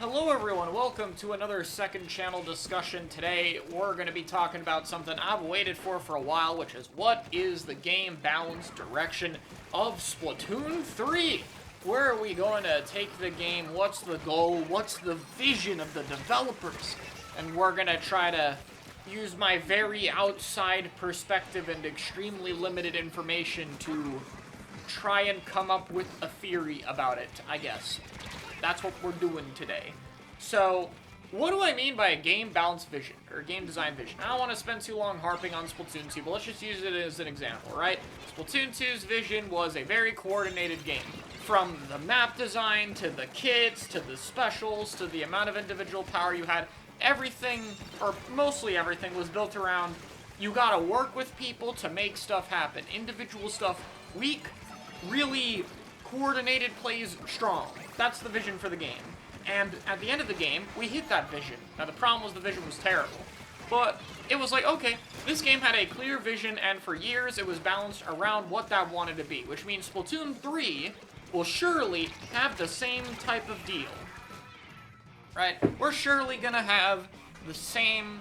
Hello everyone, welcome to another second channel discussion. Today we're going to be talking about something I've waited for a while, which is what is the game balance direction of Splatoon 3? Where are we going to take the game? What's the goal? What's the vision of the developers? And we're going to try to use my very outside perspective and extremely limited information to try and come up with a theory about it, I guess. That's what we're doing today. So, what do I mean by a game balance vision, or game design vision? I don't want to spend too long harping on Splatoon 2, but let's just use it as an example, right? Splatoon 2's vision was a very coordinated game. From the map design, to the kits, to the specials, to the amount of individual power you had, everything, or mostly everything, was built around you gotta work with people to make stuff happen. Individual stuff weak, really coordinated plays strong. That's the vision for the game. And at the end of the game, we hit that vision. Now, the problem was the vision was terrible. But it was like, okay, this game had a clear vision, and for years it was balanced around what that wanted to be. Which means Splatoon 3 will surely have the same type of deal. Right? We're surely gonna have the same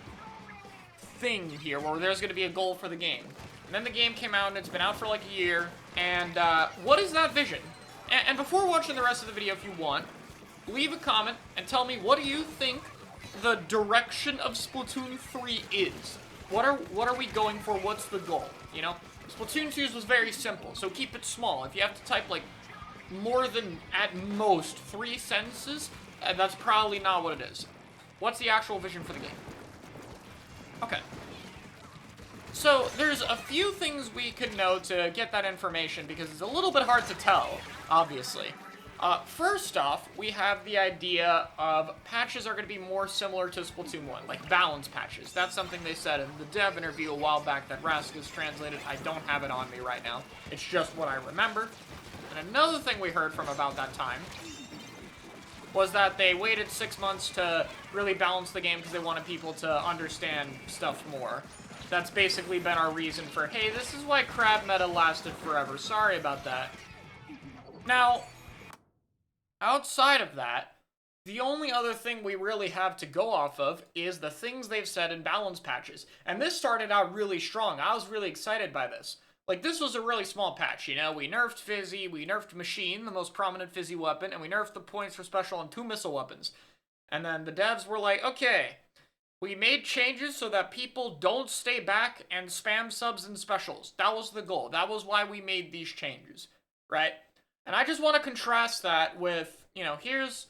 thing here, where there's gonna be a goal for the game. And then the game came out, and it's been out for like a year. And what is that vision? And before watching the rest of the video, if you want, leave a comment and tell me, what do you think the direction of Splatoon 3 is? What are we going for? What's the goal? You know, Splatoon 2's was very simple, so keep it small. If you have to type like more than at most 3 sentences, that's probably not what it is. What's the actual vision for the game? Okay. So, there's a few things we could know to get that information, because it's a little bit hard to tell, obviously. First off, we have the idea of patches are going to be more similar to Splatoon 1, like balance patches. That's something they said in the dev interview a while back that Raska's translated. I don't have it on me right now. It's just what I remember. And another thing we heard from about that time was that they waited 6 months to really balance the game because they wanted people to understand stuff more. That's basically been our reason for, hey, this is why crab meta lasted forever. Sorry about that. Now, outside of that, the only other thing we really have to go off of is the things they've said in balance patches. And this started out really strong. I was really excited by this. Like, this was a really small patch, you know? We nerfed Fizzy, we nerfed Machine, the most prominent Fizzy weapon, and we nerfed the points for special on 2 missile weapons. And then the devs were like, okay, we made changes so that people don't stay back and spam subs and specials. That was the goal. That was why we made these changes, right? And I just want to contrast that with, you know, here's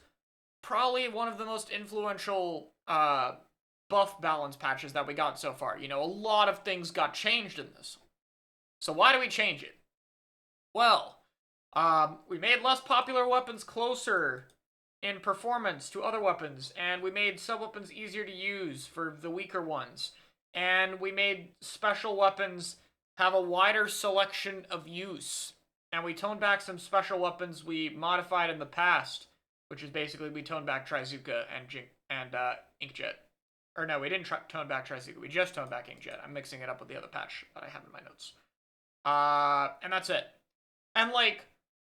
probably one of the most influential buff balance patches that we got so far. You know, a lot of things got changed in this. So why do we change it? Well, we made less popular weapons closer in performance to other weapons, and we made sub-weapons easier to use for the weaker ones, and we made special weapons have a wider selection of use, and we toned back some special weapons we modified in the past, which is basically we toned back Trizuka and Inkjet. Or no, we didn't tone back Trizuka, we just toned back Inkjet. I'm mixing it up with the other patch that I have in my notes. And that's it. And like,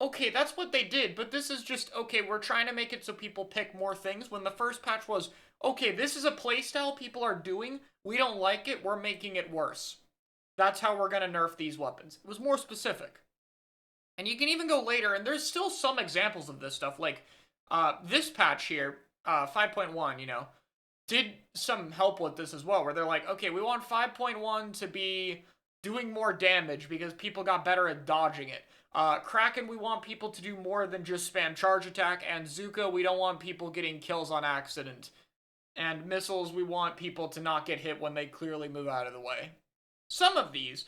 okay, that's what they did, but this is just, okay, we're trying to make it so people pick more things, when the first patch was, okay, this is a playstyle people are doing, we don't like it, we're making it worse. That's how we're gonna nerf these weapons. It was more specific. And you can even go later, and there's still some examples of this stuff, like, this patch here, 5.1, you know, did some help with this as well, where they're like, okay, we want 5.1 to be doing more damage because people got better at dodging it. Kraken, we want people to do more than just spam charge attack, and Zuka, we don't want people getting kills on accident. And missiles, we want people to not get hit when they clearly move out of the way. Some of these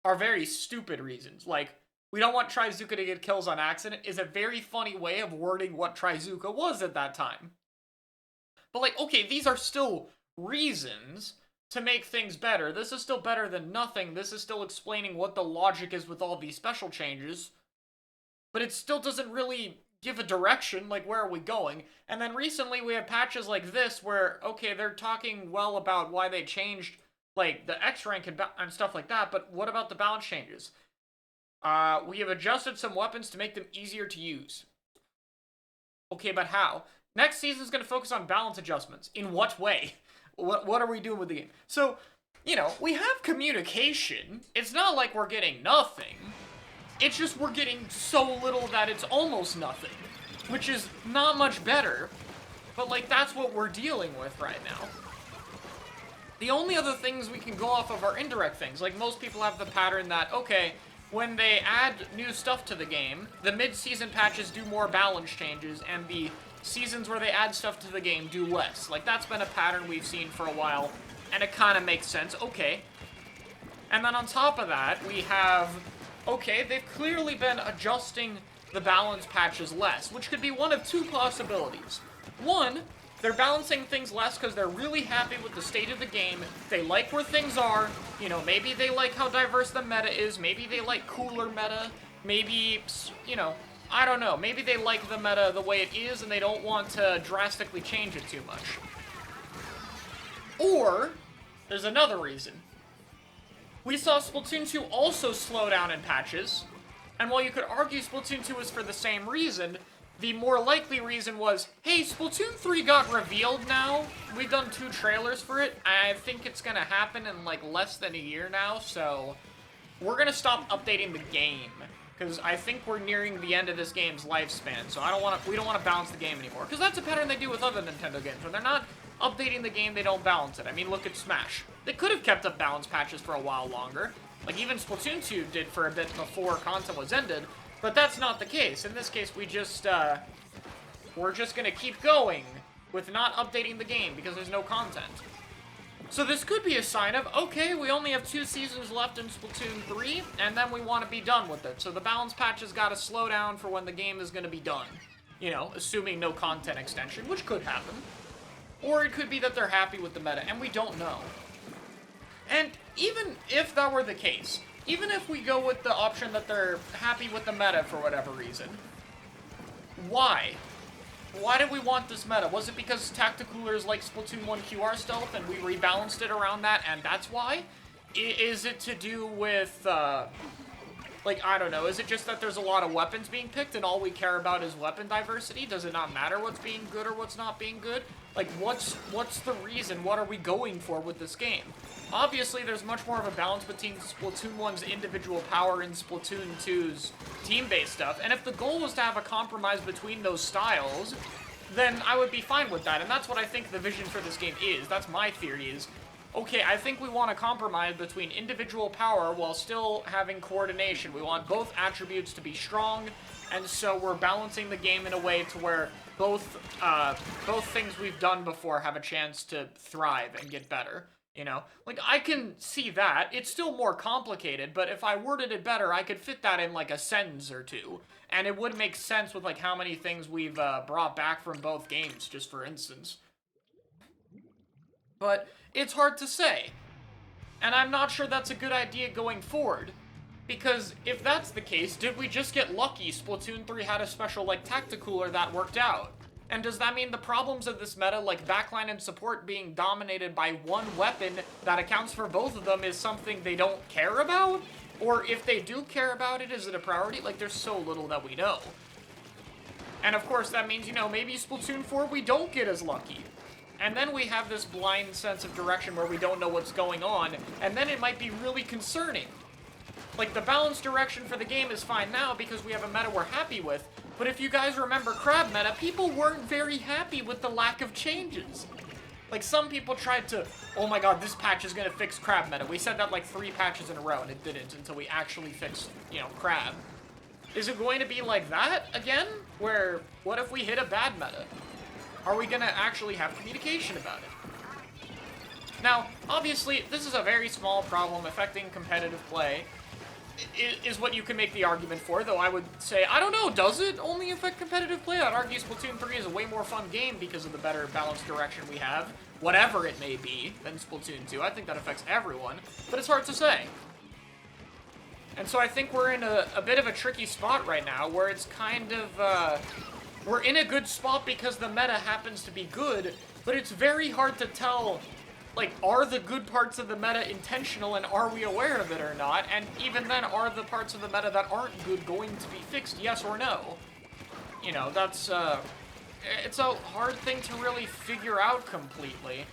are very stupid reasons, like, we don't want Trizuka to get kills on accident is a very funny way of wording what Trizuka was at that time. But like, okay, these are still reasons to make things better. This is still better than nothing. This is still explaining what the logic is with all these special changes. But it still doesn't really give a direction, like, where are we going? And then recently we have patches like this where, okay, they're talking well about why they changed, like, the X rank and stuff like that, but what about the balance changes? We have adjusted some weapons to make them easier to use. Okay, but how? Next season's going to focus on balance adjustments. In what way? What are we doing with the game? So, you know, we have communication. It's not like we're getting nothing. It's just we're getting so little that it's almost nothing, which is not much better. But, like, that's what we're dealing with right now. The only other things we can go off of are indirect things. Like, most people have the pattern that, okay, when they add new stuff to the game, the mid-season patches do more balance changes, and the seasons where they add stuff to the game do less. Like, that's been a pattern we've seen for a while, and it kind of makes sense. Okay. And then on top of that, we have, okay, they've clearly been adjusting the balance patches less, which could be one of two possibilities. One, they're balancing things less because they're really happy with the state of the game. They like where things are. You know, maybe they like how diverse the meta is. Maybe they like cooler meta. Maybe, you know, I don't know. Maybe they like the meta the way it is and they don't want to drastically change it too much. Or, there's another reason. We saw Splatoon 2 also slow down in patches. And while you could argue Splatoon 2 was for the same reason, the more likely reason was, hey, Splatoon 3 got revealed now. We've done 2 trailers for it. I think it's gonna happen in, like, less than a year now, so we're gonna stop updating the game. Because I think we're nearing the end of this game's lifespan, so we don't want to balance the game anymore. Because that's a pattern they do with other Nintendo games. When they're not updating the game, they don't balance it. I mean, look at Smash. They could have kept up balance patches for a while longer. Like, even Splatoon 2 did for a bit before content was ended. But that's not the case. In this case, we're just gonna keep going with not updating the game because there's no content. So this could be a sign of, okay, we only have 2 seasons left in Splatoon 3, and then we want to be done with it. So the balance patch has got to slow down for when the game is going to be done. You know, assuming no content extension, which could happen. Or it could be that they're happy with the meta, and we don't know. And even if that were the case, even if we go with the option that they're happy with the meta for whatever reason, why? Why did we want this meta? Was it because Tacticoolers like Splatoon 1 QR stealth and we rebalanced it around that and that's why? Is it to do with, like, I don't know, is it just that there's a lot of weapons being picked and all we care about is weapon diversity? Does it not matter what's being good or what's not being good? Like, what's the reason? What are we going for with this game? Obviously, there's much more of a balance between Splatoon 1's individual power and Splatoon 2's team-based stuff, and if the goal was to have a compromise between those styles, then I would be fine with that, and that's what I think the vision for this game is. That's my theory is, okay, I think we want a compromise between individual power while still having coordination. We want both attributes to be strong, and so we're balancing the game in a way to where both things we've done before have a chance to thrive and get better. You know, like, I can see that. It's still more complicated, but if I worded it better, I could fit that in, like, a sentence or two. And it would make sense with, like, how many things we've brought back from both games, just for instance. But it's hard to say. And I'm not sure that's a good idea going forward. Because if that's the case, did we just get lucky Splatoon 3 had a special, like, Tacticooler that worked out? And does that mean the problems of this meta, like backline and support being dominated by one weapon that accounts for both of them, is something they don't care about? Or if they do care about it, is it a priority? Like, there's so little that we know. And of course, that means, you know, maybe Splatoon 4 we don't get as lucky. And then we have this blind sense of direction where we don't know what's going on, and then it might be really concerning. Like, the balanced direction for the game is fine now because we have a meta we're happy with, but if you guys remember Crab meta, people weren't very happy with the lack of changes. Like, some people tried to, oh my god, this patch is gonna fix Crab meta. We said that like 3 patches in a row, and it didn't until we actually fixed, you know, Crab. Is it going to be like that again? Where, what if we hit a bad meta? Are we gonna actually have communication about it? Now, obviously, this is a very small problem affecting competitive play, is what you can make the argument for, though I would say, I don't know, does it only affect competitive play? I'd argue Splatoon 3 is a way more fun game because of the better balanced direction we have, whatever it may be, than Splatoon 2. I think that affects everyone, but it's hard to say. And so I think we're in a bit of a tricky spot right now, where it's kind of, we're in a good spot because the meta happens to be good, but it's very hard to tell, like, are the good parts of the meta intentional and are we aware of it or not? And even then, are the parts of the meta that aren't good going to be fixed, yes or no? You know, that's, it's a hard thing to really figure out completely.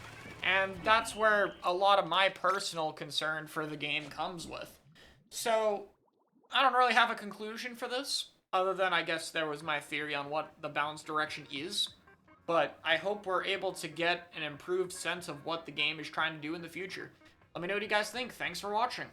And that's where a lot of my personal concern for the game comes with. So, I don't really have a conclusion for this, other than I guess there was my theory on what the balanced direction is. But I hope we're able to get an improved sense of what the game is trying to do in the future. Let me know what you guys think. Thanks for watching.